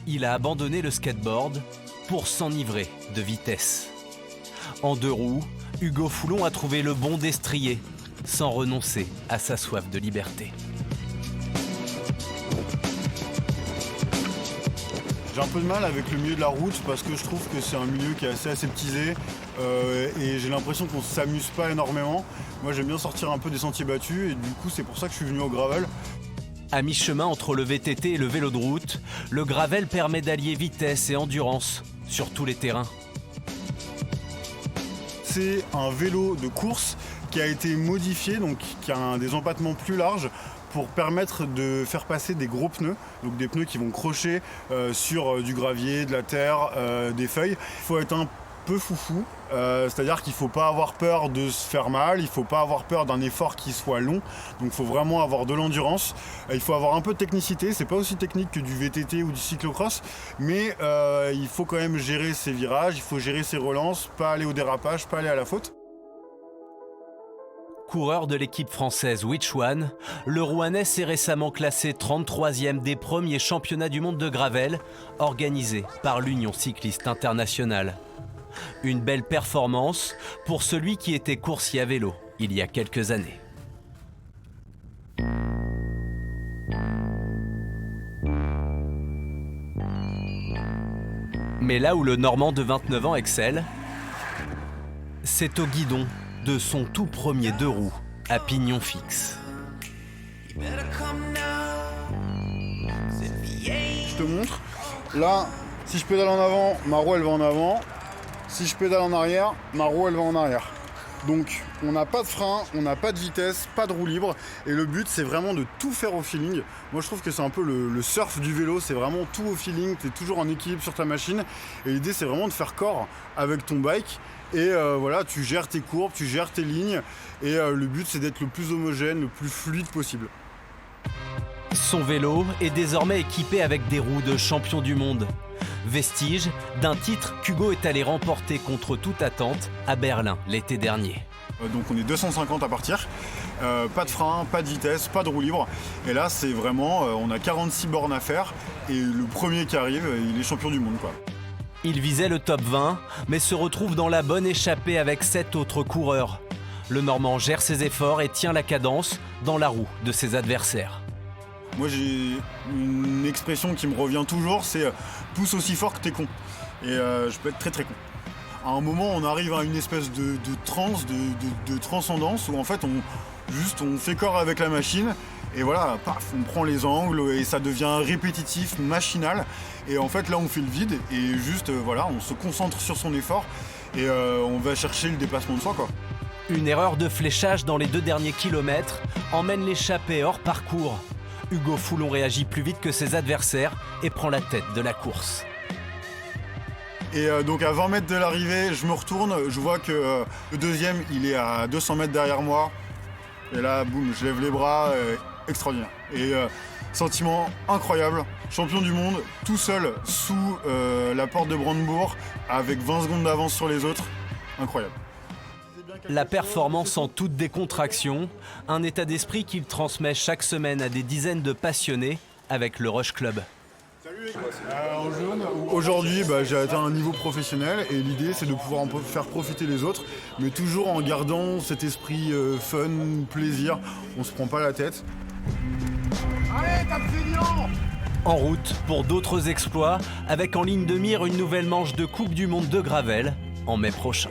il a abandonné le skateboard pour s'enivrer de vitesse. En 2 roues, Hugo Foulon a trouvé le bon destrier, sans renoncer à sa soif de liberté. J'ai un peu de mal avec le milieu de la route parce que je trouve que c'est un milieu qui est assez aseptisé et j'ai l'impression qu'on ne s'amuse pas énormément. Moi j'aime bien sortir un peu des sentiers battus et du coup c'est pour ça que je suis venu au gravel. À mi-chemin entre le VTT et le vélo de route, le gravel permet d'allier vitesse et endurance sur tous les terrains. C'est un vélo de course qui a été modifié, donc qui a des empattements plus larges pour permettre de faire passer des gros pneus, donc des pneus qui vont crocher sur du gravier, de la terre, des feuilles. Il faut être un peu foufou, c'est-à-dire qu'il ne faut pas avoir peur de se faire mal, il ne faut pas avoir peur d'un effort qui soit long, donc il faut vraiment avoir de l'endurance. Il faut avoir un peu de technicité, c'est pas aussi technique que du VTT ou du cyclocross, mais il faut quand même gérer ses virages, il faut gérer ses relances, pas aller au dérapage, pas aller à la faute. Coureur de l'équipe française Which One, le Rouennais s'est récemment classé 33e des premiers championnats du monde de gravel organisés par l'Union cycliste internationale. Une belle performance pour celui qui était coursier à vélo il y a quelques années. Mais là où le Normand de 29 ans excelle, c'est au guidon de son tout premier 2 roues à pignon fixe. Je te montre. Là, si je pédale en avant, ma roue elle va en avant. Si je pédale en arrière, ma roue elle va en arrière. Donc on n'a pas de frein, on n'a pas de vitesse, pas de roue libre. Et le but c'est vraiment de tout faire au feeling. Moi je trouve que c'est un peu le surf du vélo, c'est vraiment tout au feeling, tu es toujours en équilibre sur ta machine. Et l'idée c'est vraiment de faire corps avec ton bike. Et voilà, tu gères tes courbes, tu gères tes lignes. Et le but c'est d'être le plus homogène, le plus fluide possible. Son vélo est désormais équipé avec des roues de champion du monde. Vestige d'un titre qu'Hugo est allé remporter contre toute attente à Berlin l'été dernier. Donc on est 250 à partir, pas de frein, pas de vitesse, pas de roue libre. Et là c'est vraiment, on a 46 bornes à faire et le premier qui arrive, il est champion du monde, quoi. Il visait le top 20, mais se retrouve dans la bonne échappée avec 7 autres coureurs. Le Normand gère ses efforts et tient la cadence dans la roue de ses adversaires. Moi j'ai une expression qui me revient toujours, c'est pousse aussi fort que t'es con. Et je peux être très très con. À un moment on arrive à une espèce de transe, de transcendance où en fait on fait corps avec la machine et voilà, paf, on prend les angles et ça devient répétitif, machinal. Et en fait là on fait le vide et juste voilà, on se concentre sur son effort et on va chercher le dépassement de soi, quoi. Une erreur de fléchage dans les 2 derniers kilomètres emmène l'échappée hors parcours. Hugo Foulon réagit plus vite que ses adversaires et prend la tête de la course. Et donc à 20 mètres de l'arrivée, je me retourne, je vois que le deuxième, il est à 200 mètres derrière moi. Et là, boum, je lève les bras, extraordinaire. Et sentiment incroyable, champion du monde, tout seul sous la porte de Brandebourg, avec 20 secondes d'avance sur les autres, incroyable. La performance en toute décontraction, un état d'esprit qu'il transmet chaque semaine à des dizaines de passionnés avec le Rush Club. Aujourd'hui, j'ai atteint un niveau professionnel et l'idée c'est de pouvoir en faire profiter les autres, mais toujours en gardant cet esprit fun, plaisir, on se prend pas la tête. Allez, Cap Fignon ! En route pour d'autres exploits, avec en ligne de mire une nouvelle manche de Coupe du Monde de Gravel en mai prochain.